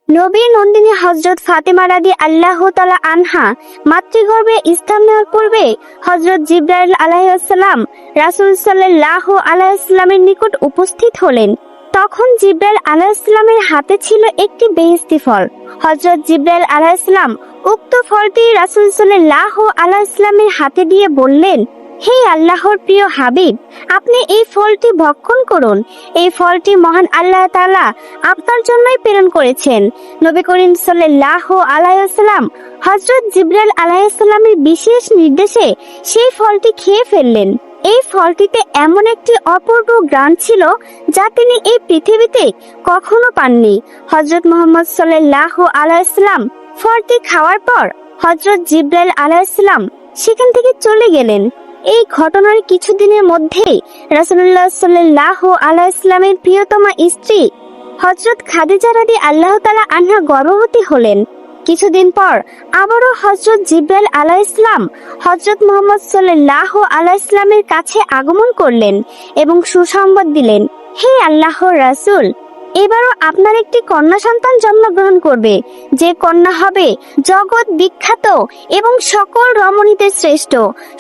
নবীর নন্দিনী হযরত ফাতেমা রাদিয়াল্লাহু তাআলা আনহা মাতৃগর্ভে স্থান নেওয়ার পূর্বে হযরত জিবরাইল আলাইহিস সালাম রাসূল সাল্লাল্লাহু আলাইহি ওয়াসাল্লামের নিকট উপস্থিত হলেন। তখন জিবরাইল আলাইহিস সালামের হাতে ছিল একটি বেহেশতি ফল। হযরত জিবরাইল আলাইহিস সালাম উক্ত ফলটি রাসূল সাল্লাল্লাহু আলাইহি ওয়াসাল্লামের হাতে দিয়ে বললেন, হে আল্লাহর প্রিয় হাবিব, আপনি এই ফলটি ভক্ষণ করুন। এই ফলটি মহান আল্লাহ তাআলা আপনার জন্যই প্রেরণ করেছেন। নবী করিম সাল্লাল্লাহু আলাইহি ওয়াসাল্লাম হযরত জিবরাইল আলাইহিস সালামের বিশেষ নির্দেশে সেই ফলটি খেয়ে ফেললেন। এই ফলটিতে এমন একটি অপূর্ব ঘ্রাণ ছিল যা তিনি এই পৃথিবীতে কখনো পাননি। হযরত মুহাম্মদ সাল্লাল্লাহু আলাইহি ওয়াসাল্লাম ফলটি খাওয়ার পর হযরত জিবরাইল আলাইহিস সালাম সেখান থেকে চলে গেলেন। এই ঘটনার কিছুদিনের মধ্যেই রাসূলুল্লাহ সাল্লাল্লাহু আলাইহি ওয়াসাল্লামের প্রিয়তমা স্ত্রী হযরত খাদিজা রাদিয়াল্লাহু তাআলা আনহা গর্ভবতী হলেন। কিছুদিন পর আবারও হযরত জিবরাইল আলাইহিস সালাম হযরত মুহাম্মদ সাল্লাল্লাহু আলাইহি ওয়াসাল্লামের কাছে আগমন করলেন এবং সুসংবাদ দিলেন, হে আল্লাহর রাসূল, এবারও আপনার একটি কন্যা সন্তান জন্মগ্রহণ করবে, যে কন্যা হবে জগৎ বিখ্যাত এবং সকল রমণীদের শ্রেষ্ঠ।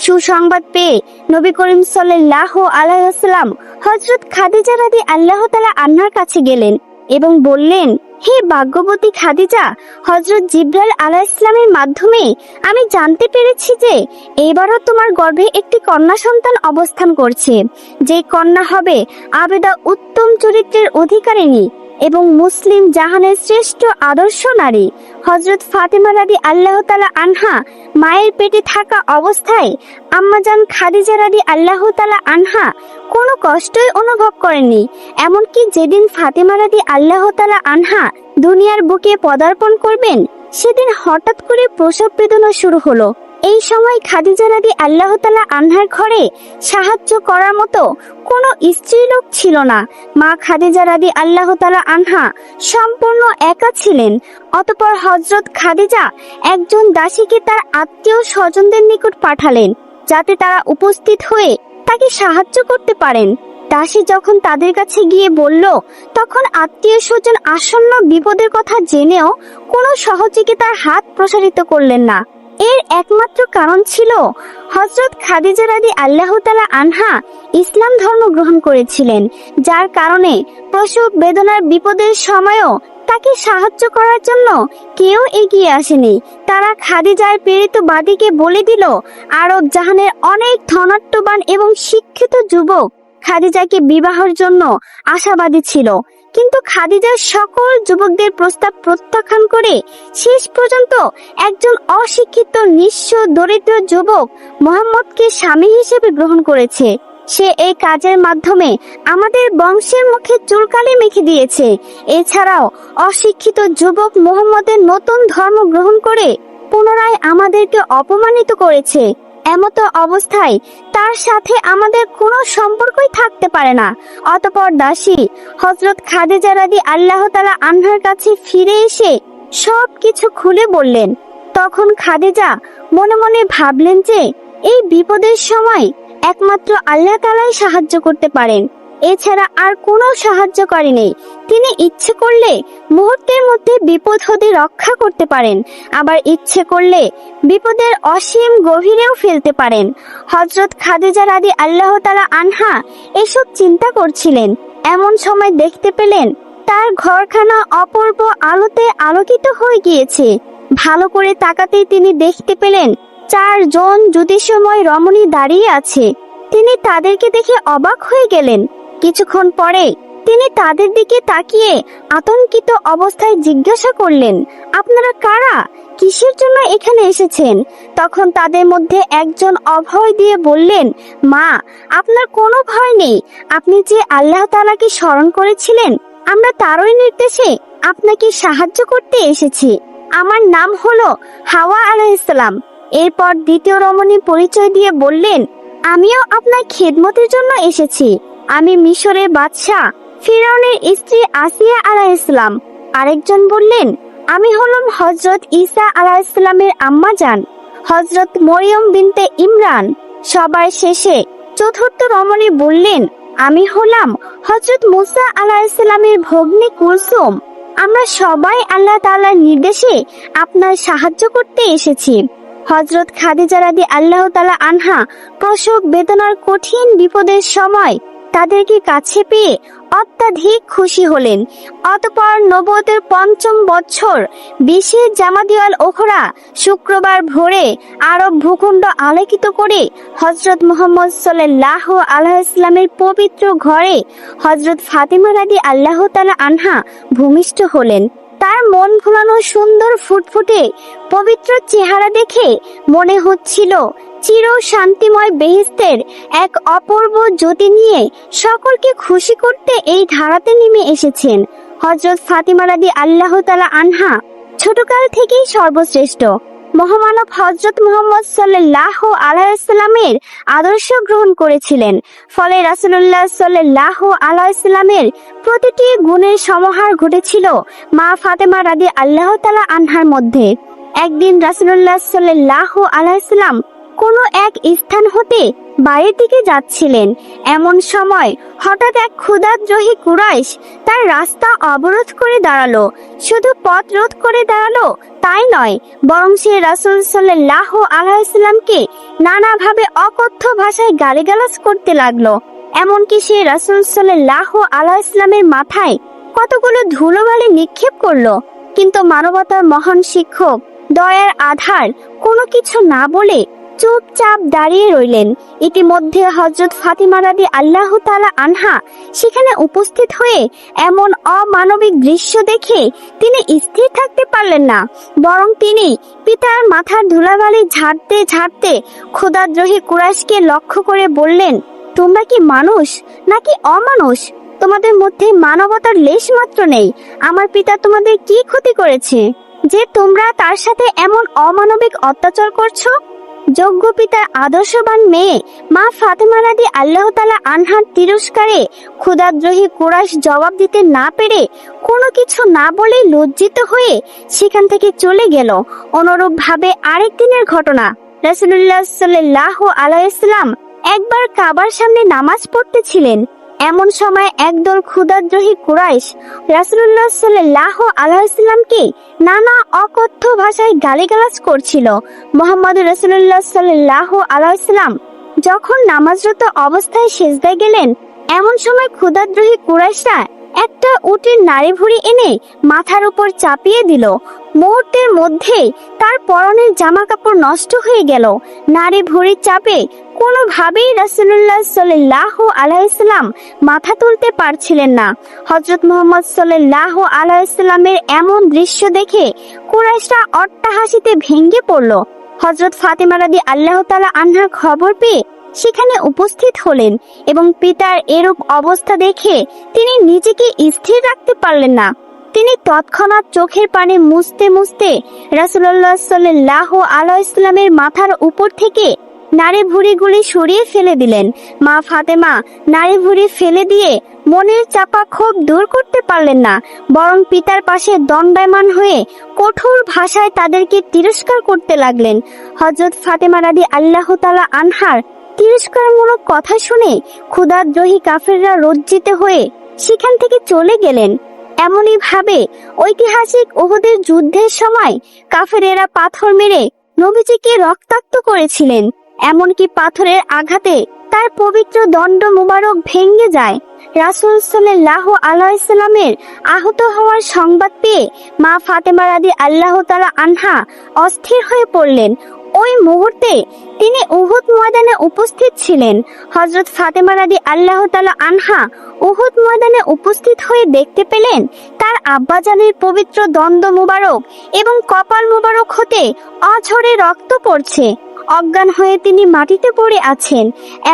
সুসংবাদ পেয়ে নবী করিম সাল্লাল্লাহু আলাইহি ওয়াসাল্লাম হযরত খাদিজা রাদিয়াল্লাহু তাআলা আনহার কাছে গেলেন এবং বললেন, হে ভাগ্যবতী খাদিজা, হযরত জিবরাইল আলাইহিস সালামের মাধ্যমে আমি জানতে পেরেছি যে এবারও তোমার গর্ভে একটি কন্যা সন্তান অবস্থান করছে, যে কন্যা হবে আবেদা উত্তম চরিত্রের অধিকারিণী এবং মুসলিম জাহানের শ্রেষ্ঠ আদর্শ নারী। হযরত ফাতেমা রাদিয়াল্লাহু তাআলা আনহা মায়ের পেটে থাকা অবস্থায় আম্মাজান খাদিজা রাদিয়াল্লাহু তাআলা আনহা কোনো কষ্টই অনুভব করেননি। এমনকি যেদিন ফাতেমা রাদিয়াল্লাহু তাআলা আনহা দুনিয়ার বুকে পদার্পণ করবেন, সেদিন হঠাৎ করে প্রসব বেদনা শুরু হলো। এই সময় খাদিজা রাদিয়াল্লাহু তাআলা আনহার ঘরে সাহায্য করার মতো কোনো স্ত্রীলোক ছিল না। মা খাদিজা রাদিয়াল্লাহু তাআলা আনহা সম্পূর্ণ একা ছিলেন। অতঃপর হযরত খাদিজা একজন দাসীকে তার আত্মীয় স্বজনদের নিকট পাঠালেন, যাতে তারা উপস্থিত হয়ে তাকে সাহায্য করতে পারেন। দাসী যখন তাদের কাছে গিয়ে বলল, তখন আত্মীয় স্বজন আসন্ন বিপদের কথা জেনেও কোনো সহযোগিতার হাত প্রসারিত করলেন না। এর একমাত্র কারণ ছিল হযরত খাদিজা রাদিয়াল্লাহু তাআলা আনহা ইসলাম ধর্ম গ্রহণ করেছিলেন, যার কারণে প্রসব বেদনার বিপদের সময়ও তাকে সাহায্য করার জন্য কেউ এগিয়ে আসেনি। তারা খাদিজার প্রেরিত বাদীকে বলে দিল, আরব জাহানের অনেক ধনাঢ্যবান এবং শিক্ষিত যুবক খাদিজাকে বিবাহের জন্য আশাবাদী ছিল, কিন্তু খাদিজার সকল যুবকদের প্রস্তাব প্রত্যাখ্যান করে শেষ পর্যন্ত একজন অশিক্ষিত নিঃস্ব দরিদ্র যুবক মুহাম্মদকে স্বামী হিসেবে গ্রহণ করেছে। সে এই কাজের মাধ্যমে আমাদের বংশের মুখে চুলকালি মেখে দিয়েছে। এছাড়াও অশিক্ষিত যুবক মুহাম্মদের নতুন ধর্ম গ্রহণ করে পুনরায় আমাদেরকে অপমানিত করেছে। এমত অবস্থায় তার সাথে আমাদের কোনো সম্পর্কই থাকতে পারে না। অতঃপর দাসী হযরত খাদিজা রাদিয়াল্লাহু তাআলা আনহার কাছে ফিরে এসে সব কিছু খুলে বললেন। তখন খাদিজা মনে মনে ভাবলেন যে এই বিপদের সময় একমাত্র আল্লাহ তাআলাই সাহায্য করতে পারেন, এছাড়া আর কোনো সাহায্যকারী নেই। তিনি ইচ্ছে করলে মুহূর্তের মধ্যে বিপদ হতে রক্ষা করতে পারেন, আবার ইচ্ছে করলে বিপদের অসীম গভীরেও ফেলতে পারেন। হযরত খাদিজা রাদিয়াল্লাহু তাআলা আনহা এসব চিন্তা করছিলেন। এমন সময় দেখতে পেলেন তার ঘরখানা অপূর্ব আলোতে আলোকিত হয়ে গিয়েছে। ভালো করে তাকাতেই তিনি দেখতে পেলেন 4 জন জ্যোতিষময় রমণী দাঁড়িয়ে আছে। তিনি তাদেরকে দেখে অবাক হয়ে গেলেন। কিছুক্ষণ পরে তিনি তাদের দিকে তাকিয়ে আতঙ্কিত অবস্থায় জিজ্ঞাসা করলেন, আপনারা কারা? কিসের জন্য এখানে এসেছেন? তখন তাদের মধ্যে একজন অভয় দিয়ে বললেন, মা, আপনার কোনো ভয় নেই। আপনি যে আল্লাহ তাআলাকে স্মরণ করেছিলেন, আমরা তারই নির্দেশে আপনাকে সাহায্য করতে এসেছি। আমার নাম হলো হাওয়া আলাইহিস সালাম। এরপর দ্বিতীয় রমণী পরিচয় দিয়ে বললেন, আমিও আপনার খেদমতের জন্য এসেছি। আমি মিশরের বাদশাহ ফিরআউনের স্ত্রী আসিয়া আলাইহিস সালাম। আরেকজন বললেন, আমি হলাম হযরত ঈসা আলাইহিস সালামের আম্মা জান, হযরত মরিয়ম বিনতে ইমরান। সবার শেষে চতুর্থ রমণী বললেন, আমি হলাম হযরত মুসা আলাইহিস সালামের ভগ্নী কুলসুম। আমরা সবাই আল্লাহ তাআলার নির্দেশে আপনার সাহায্য করতে এসেছি। হযরত খাদিজা রাদিয়াল্লাহু তাআলা আনহা প্রসব বেদনার কঠিন বিপদের সময় তাদেরকে কাছে পেয়ে অত্যাধিক খুশি হলেন। অতঃপর নবুয়তের ৫ম বছর ২০ জামাদিয়াল ওখরা শুক্রবার ভোরে আরব ভূখণ্ড আলোকিত করে হযরত মুহাম্মদ সাল্লাল্লাহু আলাইহি ওয়াসাল্লামের পবিত্র ঘরে হযরত ফাতিমা রাদিয়াল্লাহু তাআলা আনহা ভূমিষ্ঠ হলেন। তার মন ভোলানো সুন্দর ফুটফুটে পবিত্র চেহারা দেখে মনে হচ্ছিল চির শান্তিময় বেহেশতের এক অপূর্ব জ্যোতি নিয়ে সকলকে খুশি করতে এই ধারাতে নেমে এসেছেন। হযরত ফাতিমা রাদিয়াল্লাহু তাআলা আনহা ছোটকাল থেকেই সর্বশ্রেষ্ঠ মহামানব হযরত মুহাম্মদ সাল্লাল্লাহু আলাইহি ওয়াসাল্লামের আদর্শ গ্রহণ করেছিলেন। ফলে রাসূলুল্লাহ সাল্লাল্লাহু আলাইহি ওয়াসাল্লামের প্রতিটি গুণের সমাহার ঘটেছিল মা ফাতেমা রাদিয়াল্লাহু তাআলা আনহার মধ্যে। একদিন রাসূলুল্লাহ সাল্লাল্লাহু আলাইহি ওয়াসাল্লাম কোনো এক স্থান হতে বাড়ির দিকে যাচ্ছিলেন। এমন সময় হঠাৎ এক ক্ষুধাদ্রোহী কুরাইশ তার রাস্তা অবরোধ করে দাঁড়ালো। শুধু পথ রোধ করে দাঁড়ালো তাই নয়, বরং সে রাসূল সাল্লাল্লাহু আলাইহি ওয়াসাল্লামকে নানাভাবে অকথ্য ভাষায় গালিগালাজ করতে লাগলো। এমনকি সে রাসূল সাল্লাল্লাহু আলাইহি ওয়াসাল্লামের মাথায় কতগুলো ধুলোবালি নিক্ষেপ করলো। কিন্তু মানবতার মহান শিক্ষক দয়ার আধার কোনো কিছু না বলে চুপচাপ দাঁড়িয়ে রইলেন। ইতিমধ্যে হযরত ফাতিমা রাদিয়াল্লাহু তাআলা আনহা সেখানে উপস্থিত হয়ে এমন অমানবিক দৃশ্য দেখে তিনি স্থির থাকতে পারলেন না, বরং তিনি পিতার মাথার ধুলাবালি ঝাড়তে ঝাড়তে ক্ষুধাদ্রোহী কুরাইশকে লক্ষ্য করে বললেন, তোমরা কি মানুষ নাকি অমানুষ? তোমাদের মধ্যে মানবতার লেশ মাত্র নেই। আমার পিতা তোমাদের কি ক্ষতি করেছে যে তোমরা তার সাথে এমন অমানবিক অত্যাচার করছো? যোগ্য পিতার আদর্শবান মেয়ে মা ফাতেমা রাদিয়াল্লাহু তাআলা আনহার তিরস্কারে ক্ষুধাদ্রোহী কুরাইশ জবাব দিতে না পেরে কোনো কিছু না বলে লজ্জিত হয়ে সেখান থেকে চলে গেল। অনুরূপ ভাবে আরেক দিনের ঘটনা, রাসূলুল্লাহ সাল্লাল্লাহু আলাইহি ওয়াসাল্লাম একবার কাবার সামনে নামাজ পড়তেছিলেন। এমন সময় একদল ক্ষুধাদ্রোহী কুরাইশ রাসূলুল্লাহ সাল্লাল্লাহু আলাইহি ওয়াসাল্লামকে নানা অকথ্য ভাষায় গালিগালাজ করছিল। মুহাম্মদুর রাসূলুল্লাহ সাল্লাল্লাহু আলাইহি ওয়াসাল্লাম যখন নামাজরত অবস্থায় সিজদায় গেলেন, এমন সময় ক্ষুধাদ্রোহী কুরাইশরা একটা উটের নাড়ি ভুঁড়ি এনে মাথার উপর চাপিয়ে দিল। মুহূর্তের মধ্যেই তার পরনের জামা কাপড় নষ্ট হয়ে গেল। নাড়ি ভুঁড়ির চাপে কোনোভাবেই রাসূলুল্লাহ সাল্লাল্লাহু আলাইহি ওয়াসাল্লাম মাথা তুলতে পারছিলেন না। হযরত মুহাম্মদ সাল্লাল্লাহু আলাইহি ওয়াসাল্লামের এমন দৃশ্য দেখে কুরাইশরা অট্টহাসিতে ভেঙে পড়ল। হযরত ফাতিমা রাদিয়াল্লাহু তাআলা আনহার খবর পেয়ে সেখানে উপস্থিত হলেন এবং পিতার এরূপ অবস্থা দেখে তিনি নিজেকে স্থির রাখতে পারলেন না। তিনি তৎক্ষণাৎ চোখের পানি মুছতে মুছতে রাসূলুল্লাহ সাল্লাল্লাহু আলাইহি ওয়াসাল্লামের মাথার উপর থেকে নাড়ি ভুঁড়িগুলি সরিয়ে ফেলে দিলেন। মা ফাতেমা নাড়ি ভুঁড়ি ফেলে দিয়ে মনের চাপা ক্ষোভ দূর করতে পারলেন না, বরং পিতার পাশে দণ্ডায়মান হয়ে কঠোর ভাষায় তাদেরকে তিরস্কার করতে লাগলেন। হযরত ফাতেমা রাদিয়াল্লাহু তাআলা আনহার তিরস্কারমূলক কথা শুনে ক্ষুধাদ্রোহী কাফেররা লজ্জিত হয়ে সেখান থেকে চলে গেলেন। এমনই ভাবে ঐতিহাসিক উহুদের যুদ্ধের সময় কাফেরেরা পাথর মেরে নবীজিকে রক্তাক্ত করেছিলেন। এমনকি পাথরের আঘাতে তার পবিত্র দণ্ড মুবারক ভেঙে যায়। রাসূল সাল্লাল্লাহু আলাইহি ওয়াসাল্লামের আহত হওয়ার সংবাদ পেয়ে মা ফাতেমা রাদিয়াল্লাহু তাআলা আনহা অস্থির হয়ে পড়লেন। ওই মুহূর্তে তিনি উহুদ ময়দানে উপস্থিত ছিলেন। হযরত ফাতেমা রাদিয়াল্লাহু তাআলা আনহা উহুদ ময়দানে উপস্থিত হয়ে দেখতে পেলেন তার আব্বাজানের পবিত্র দণ্ড মুবারক এবং কপাল মুবারক হতে অঝরে রক্ত পড়ছে। অজ্ঞান হয়ে তিনি মাটিতে পড়ে আছেন।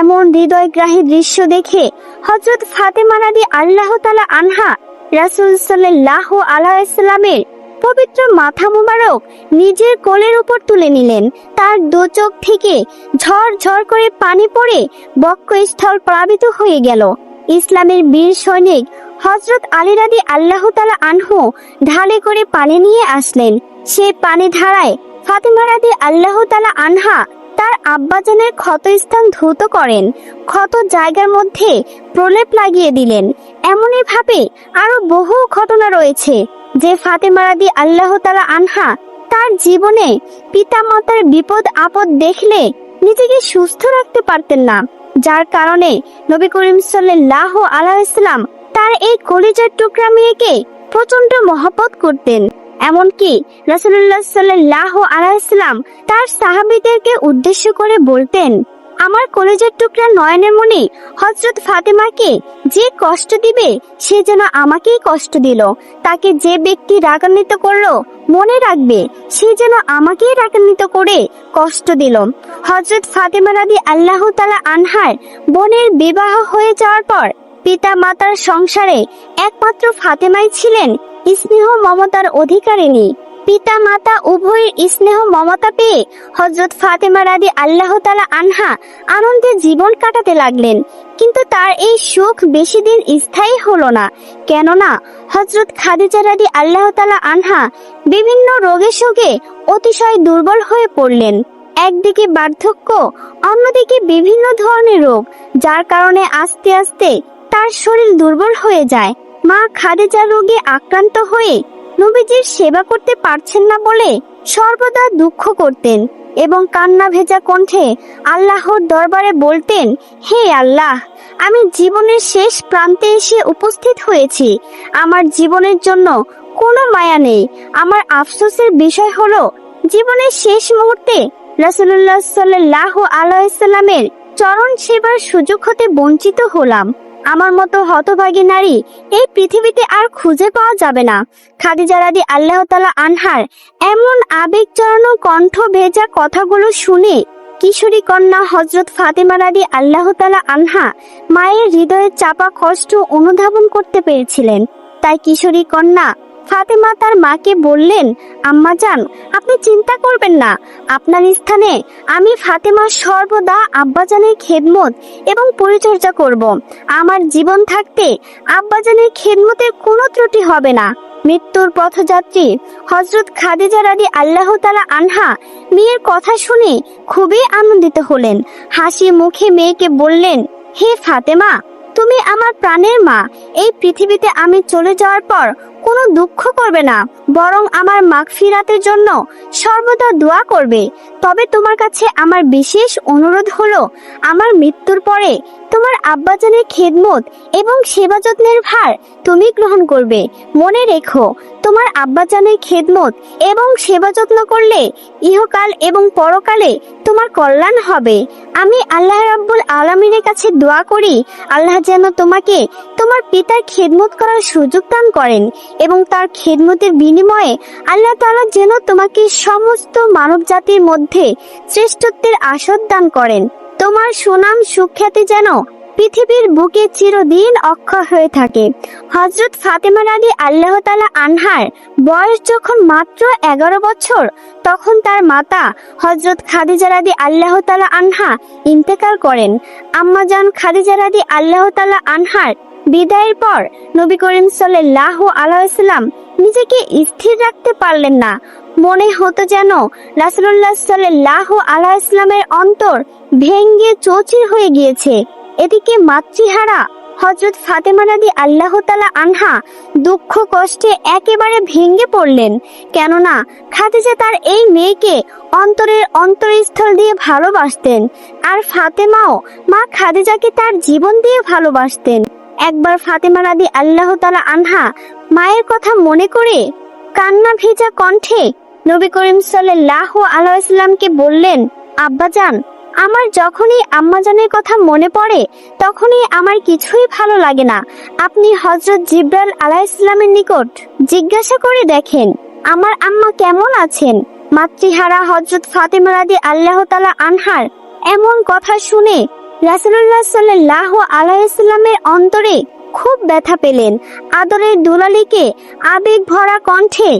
এমন হৃদয়গ্রাহী দৃশ্য দেখে হযরত ফাতেমা রাদিয়াল্লাহু তাআলা আনহা রাসূল সাল্লাল্লাহু আলাইহি ওয়াসাল্লামের পবিত্র মাথা মুবারক নিজের কোলের উপর তুলে নিলেন। তার দু চোখ থেকে ঝরঝর করে পানি পড়ে বক্ষস্থল প্লাবিত হয়ে গেল। ইসলামের বীর সৈনিক হযরত আলী রাদিয়াল্লাহু তাআলা আনহু ঢালে করে পানি নিয়ে আসলেন। সেই পানি ধারায় ফাতেমা রাদিয়াল্লাহু তাআলা আনহা তার আব্বাজানের ক্ষতস্থান ধৌত করেন, ক্ষত জায়গার মধ্যে প্রলেপ লাগিয়ে দিলেন। এমনই ভাবে আরো বহু ঘটনা রয়েছে যে ফাতেমা রাদিয়াল্লাহু তাআলা আনহা তার জীবনে পিতামাতার বিপদ আপদ দেখলে নিজেকে সুস্থ রাখতে পারতেন না, যার কারণে নবী করিম সাল্লাল্লাহু আলাইহি ওয়াসাল্লাম তার এই কলিজার টুকরা মেয়েকে প্রচন্ড মহব্বত করতেন। এমনকি রাসূলুল্লাহ সাল্লাল্লাহু আলাইহি ওয়াসাল্লাম তার সাহাবীদেরকে উদ্দেশ্য করে বলতেন, আমার কলিজার টুকরা নয়নের মণি হযরত ফাতেমাকে যে কষ্ট দিবে সে যেন আমাকেই কষ্ট দিল, তাকে যে ব্যক্তি রাগান্বিত করলো মনে রাখবে সে যেন আমাকেই রাগান্বিত করে কষ্ট দিল। হযরত ফাতেমা রাদিয়াল্লাহু তাআলা আনহার বোনের বিবাহ হয়ে যাওয়ার পর পিতা মাতার সংসারে একমাত্র ফাতেমাই ছিলেন স্নেহ মমতার অধিকারিণী। পিতা মাতা উভয়ের স্নেহ মমতা পেয়ে হযরত ফাতেমা রাদিয়াল্লাহু তাআলা আনহা আনন্দে জীবন কাটাতে লাগলেন। কিন্তু তার এই সুখ বেশি দিন স্থায়ী হলো না, কেননা হযরত খাদিজা রাদিয়াল্লাহু তাআলা আনহা বিভিন্ন রোগে শোকে অতিশয় দুর্বল হয়ে পড়লেন। একদিকে বার্ধক্য, অন্যদিকে বিভিন্ন ধরনের রোগ, যার কারণে আস্তে আস্তে তার শরীর দুর্বল হয়ে যায়। মা খাদিজা রোগে আক্রান্ত হয়ে নবীজির সেবা করতে পারছেন না বলে সর্বদা দুঃখ করতেন এবং কান্না ভেজা কণ্ঠে আল্লাহর দরবারে বলতেন, হে আল্লাহ, আমি জীবনের শেষ প্রান্তে এসে উপস্থিত হয়েছি, আমার জীবনের জন্য কোনো মায়া নেই। আমার আফসোসের বিষয় হলো জীবনের শেষ মুহূর্তে রাসূলুল্লাহ সাল্লাল্লাহু আলাইহি ওয়াসাল্লামের চরণ সেবার সুযোগ হতে বঞ্চিত হলাম। আমার মতো হতভাগী নারী এই পৃথিবীতে আর খুঁজে পাওয়া যাবে না। খাদিজা রাদিয়াল্লাহু তাআলা আনহার এমন আবেগ জড়ানো কণ্ঠ ভেজা কথাগুলো শুনে কিশোরী কন্যা হযরত ফাতেমা রাদিয়াল্লাহু তাআলা আনহা মায়ের হৃদয়ে চাপা কষ্ট অনুধাবন করতে পেরেছিলেন। তাই কিশোরী কন্যা ফাতেমা তার মাকে বললেন, আম্মাজান, আপনি চিন্তা করবেন না, আপনার স্থানে আমি ফাতেমা সর্বদা আব্বাজানের খেদমত এবং পরিচর্যা করব। আমার জীবন থাকতে আব্বাজানের খেদমতের কোনো ত্রুটি হবে না। মৃত্যুর পথযাত্রী হযরত খাদিজা রাদিয়াল্লাহু তাআলা আনহা মেয়ের কথা শুনে খুবই আনন্দিত হলেন। হাসি মুখে মেয়েকে বললেন, হে ফাতেমা, তুমি আমার প্রাণের মা। এই পৃথিবীতে আমি চলে যাওয়ার পর কোনো দুঃখ করবে না, বরং আমার মাগফিরাতের জন্য সর্বদা দোয়া করবে। তবে তোমার কাছে আমার বিশেষ অনুরোধ হলো, আমার মৃত্যুর পরে তোমার আব্বাজানের খেদমত এবং সেবা যত্নের ভার তুমি গ্রহণ করবে। মনে রেখো, তোমার আব্বাজানের খেদমত এবং সেবা যত্ন করলে ইহকাল এবং পরকালে তোমার কল্যাণ হবে। আমি আল্লাহ রাব্বুল আলামিনের কাছে দোয়া করি, আল্লাহ যেন তোমাকে তোমার পিতার খেদমত করার সুযোগ দান করেন এবং তার খেদমতের বিনিময়ে আল্লাহ তাআলা যেন তোমাকে সমস্ত মানব জাতির মধ্যে শ্রেষ্ঠত্বের আসন দান করেন। তোমার সুনাম সুখ্যাতি যেন পৃথিবীর বুকে চিরদিন অক্ষয় হয়ে থাকে। হযরত ফাতেমা রাদিয়াল্লাহু তাআলা আনহার বয়স যখন মাত্র 11 বছর, তখন তার মাতা হযরত খাদিজা রাদিয়াল্লাহু তাআলা আনহা ইন্তেকাল করেন। আম্মাজান খাদিজা রাদিয়াল্লাহু তাআলা আনহার বিদায়ের পর নবী করিম সাল্লাল্লাহু আলাইহি ওয়াসাল্লাম নিজেকে স্থির রাখতে পারলেন না। মনে হতো যেন রাসূলুল্লাহ সাল্লাল্লাহু আলাইহি ওয়াসাল্লামের অন্তর ভেঙে চৌচির হয়ে গিয়েছে। এদিকে মাতৃহারা হযরত ফাতেমা রাদিয়াল্লাহু তাআলা আনহা দুঃখ কষ্টে একেবারে ভেঙে পড়লেন, কেননা খাদিজা তার এই মেয়েকে অন্তরের অন্তরস্থল দিয়ে ভালোবাসতেন, আর ফাতেমাও মা খাদিজাকে তার জীবন দিয়ে ভালোবাসতেন। একবার ফাতেমা রাদিয়াল্লাহু তাআলা আনহা মায়ের কথা মনে করে কান্না ভেজা কণ্ঠে নবী করিম সাল্লাল্লাহু আলাইহি ওয়াসাল্লামকে বললেন, আব্বাজান, আমার যখনই আম্মাজানের কথা মনে পড়ে তখনই আমার কিছুই ভালো লাগে না। আপনি হযরত জিবরাইল আলাইহিস সালামের নিকট জিজ্ঞাসা করে দেখেন আমার আম্মা কেমন আছেন। মাতৃহারা হযরত ফাতেমা রাদিয়াল্লাহু তাআলা আনহার এমন কথা শুনে রাসূলুল্লাহ সাল্লাল্লাহু আলাইহি ওয়াসাল্লামের অন্তরে খুব ব্যথা পেলেন। আদরের দুলালিকে আবেগ ভরা কণ্ঠে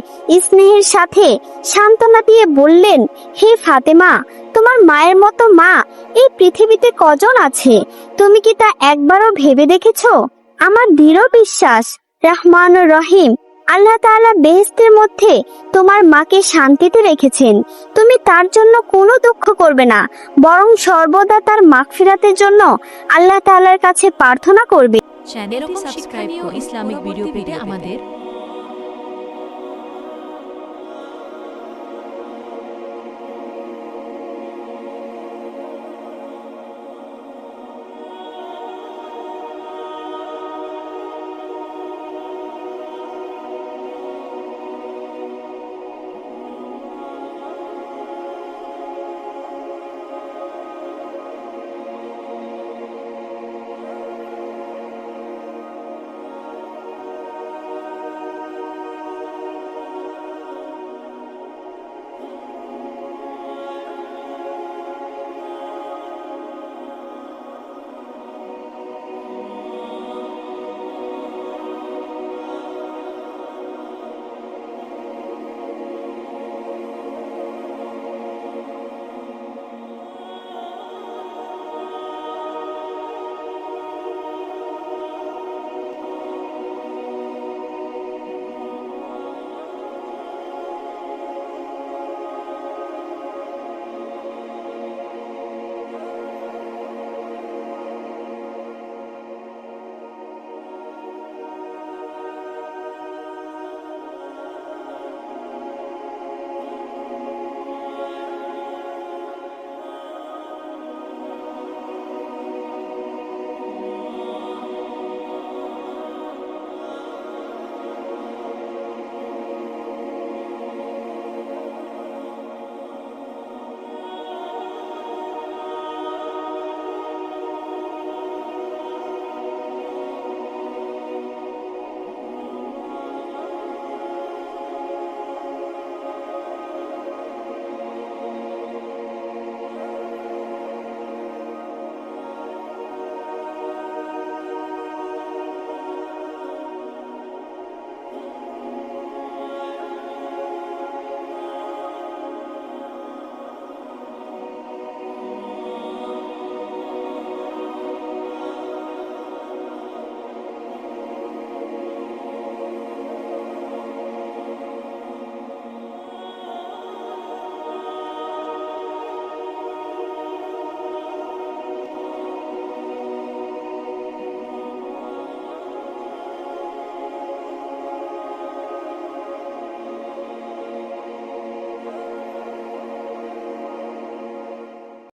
স্নেহের সাথে সান্ত্বনা দিয়ে বললেন, হে ফাতেমা, তোমার মায়ের মতো মা এই পৃথিবীতে কজন আছে? তুমি কি তা একবারও ভেবে দেখেছো? আমার দৃঢ় বিশ্বাস রহমানুর রহিম আল্লাহ তাআলা বেহেশতের মধ্যে তোমার মাকে শান্তিতে রেখেছেন। তুমি তার জন্য কোনো দুঃখ করবে না, বরং সর্বদা তার মাগফিরাতের জন্য আল্লাহ তাআলার কাছে প্রার্থনা করবে। চ্যানেলটি সাবস্ক্রাইব করে ইসলামিক ভিডিও পেতে আমাদের